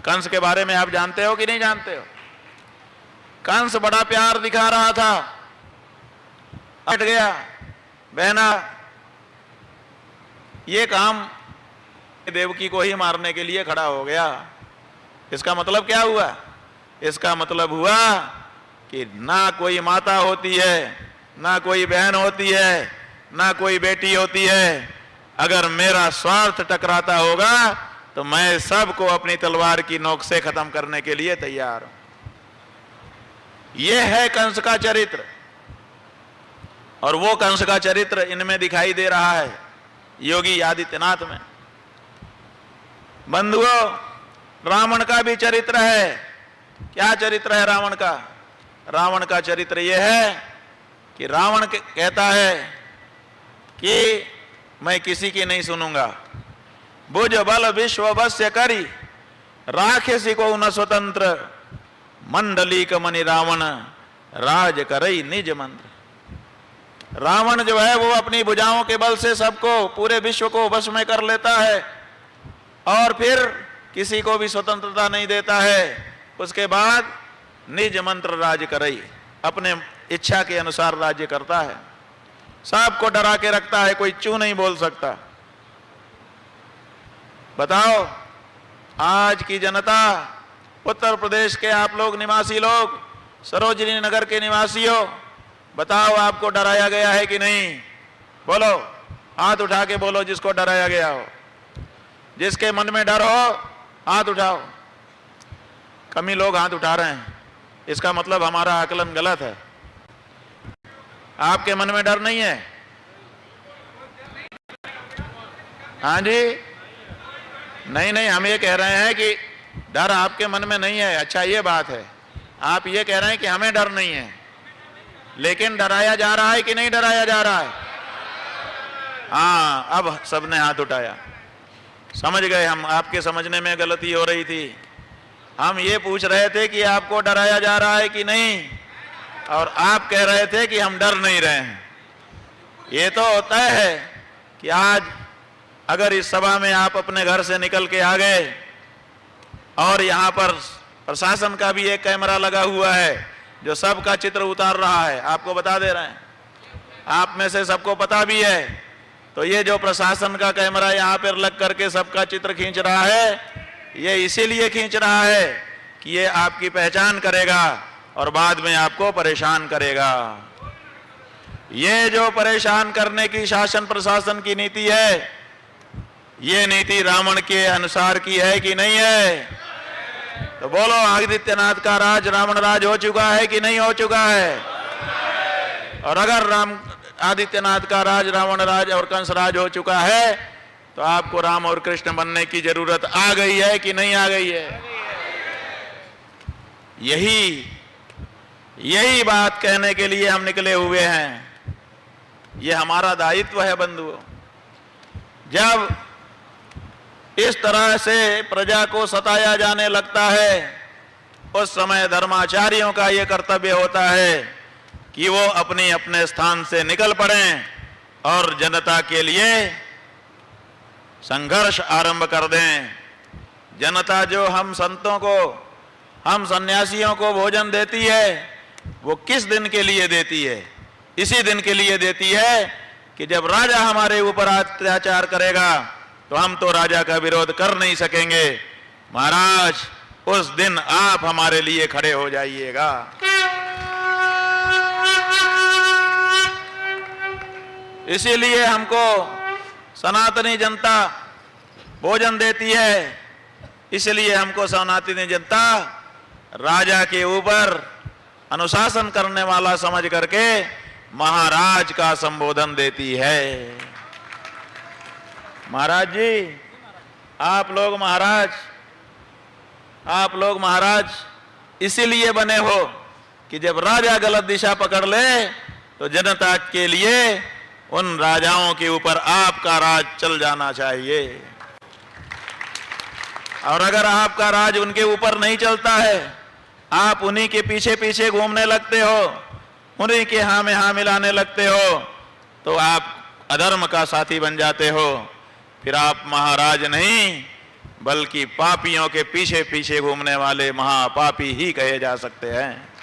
कंस के बारे में आप जानते हो कि नहीं जानते हो? कंस बड़ा प्यार दिखा रहा था, हट गया बहना, ये काम देवकी को ही मारने के लिए खड़ा हो गया। इसका मतलब क्या हुआ? इसका मतलब हुआ कि ना कोई माता होती है, ना कोई बहन होती है, ना कोई बेटी होती है। अगर मेरा स्वार्थ टकराता होगा तो मैं सबको अपनी तलवार की नोक से खत्म करने के लिए तैयार हूं। यह है कंस का चरित्र, और वो कंस का चरित्र इनमें दिखाई दे रहा है, योगी आदित्यनाथ में। बंधुओं, रावण का भी चरित्र है। क्या चरित्र है रावण का? रावण का चरित्र यह है कि रावण कहता है कि मैं किसी की नहीं सुनूंगा। भुज बल विश्व वश्य करी, राक्षसी को न स्वतंत्र, मंडली कमनि रावण, राज करई निज मंत्र। रावण जो है वो अपनी भुजाओं के बल से सबको, पूरे विश्व को वश में कर लेता है और फिर किसी को भी स्वतंत्रता नहीं देता है। उसके बाद निज मंत्र राज करई, अपने इच्छा के अनुसार राज्य करता है, सबको डरा के रखता है, कोई चू नहीं बोल सकता। बताओ, आज की जनता, उत्तर प्रदेश के आप लोग निवासी लोग, सरोजनी नगर के निवासी हो, बताओ आपको डराया गया है कि नहीं? बोलो, हाथ उठा के बोलो जिसको डराया गया हो। जिसके मन में डर हो हाथ उठाओ। कमी लोग हाथ उठा रहे हैं, इसका मतलब हमारा आकलन गलत है। आपके मन में डर नहीं है? हाँ जी, नहीं नहीं, हम ये कह रहे हैं कि डर आपके मन में नहीं है। अच्छा, ये बात है। आप ये कह रहे हैं कि हमें डर नहीं है, लेकिन डराया जा रहा है कि नहीं डराया जा रहा है? हाँ, अब सबने हाथ उठाया। समझ गए हम, आपके समझने में गलती हो रही थी। हम ये पूछ रहे थे कि आपको डराया जा रहा है कि नहीं, और आप कह रहे थे कि हम डर नहीं रहे हैं। ये तो होता है कि आज अगर इस सभा में आप अपने घर से निकल के आ गए और यहाँ पर प्रशासन का भी एक कैमरा लगा हुआ है जो सबका चित्र उतार रहा है, आपको बता दे रहे हैं, आप में से सबको पता भी है। तो ये जो प्रशासन का कैमरा यहाँ पर लग करके सबका चित्र खींच रहा है, ये इसीलिए खींच रहा है कि ये आपकी पहचान करेगा और बाद में आपको परेशान करेगा। ये जो परेशान करने की शासन प्रशासन की नीति है, ये नीति रावण के अनुसार की है कि नहीं है? तो बोलो, आदित्यनाथ का राज रावण राज हो चुका है कि नहीं हो चुका है? और अगर आदित्यनाथ का राज रावण राज और कंस राज हो चुका है तो आपको राम और कृष्ण बनने की जरूरत आ गई है कि नहीं आ गई है? यही बात कहने के लिए हम निकले हुए हैं। ये हमारा दायित्व है बंधुओं। जब इस तरह से प्रजा को सताया जाने लगता है, उस समय धर्माचार्यों का ये कर्तव्य होता है कि वो अपने अपने स्थान से निकल पड़ें और जनता के लिए संघर्ष आरंभ कर दें। जनता जो हम संतों को, हम सन्यासियों को भोजन देती है, वो किस दिन के लिए देती है? इसी दिन के लिए देती है कि जब राजा हमारे ऊपर अत्याचार करेगा तो हम तो राजा का विरोध कर नहीं सकेंगे। महाराज, उस दिन आप हमारे लिए खड़े हो जाइएगा। इसीलिए हमको सनातनी जनता भोजन देती है, इसलिए हमको सनातनी जनता राजा के ऊपर अनुशासन करने वाला समझ करके महाराज का संबोधन देती है। महाराज जी, आप लोग महाराज इसीलिए बने हो कि जब राजा गलत दिशा पकड़ ले तो जनता के लिए उन राजाओं के ऊपर आपका राज चल जाना चाहिए। और अगर आपका राज उनके ऊपर नहीं चलता है, आप उन्हीं के पीछे पीछे घूमने लगते हो, उन्हीं के हाँ में हाँ मिलाने लगते हो, तो आप अधर्म का साथी बन जाते हो। फिर आप महाराज नहीं बल्कि पापियों के पीछे पीछे घूमने वाले महापापी ही कहे जा सकते हैं।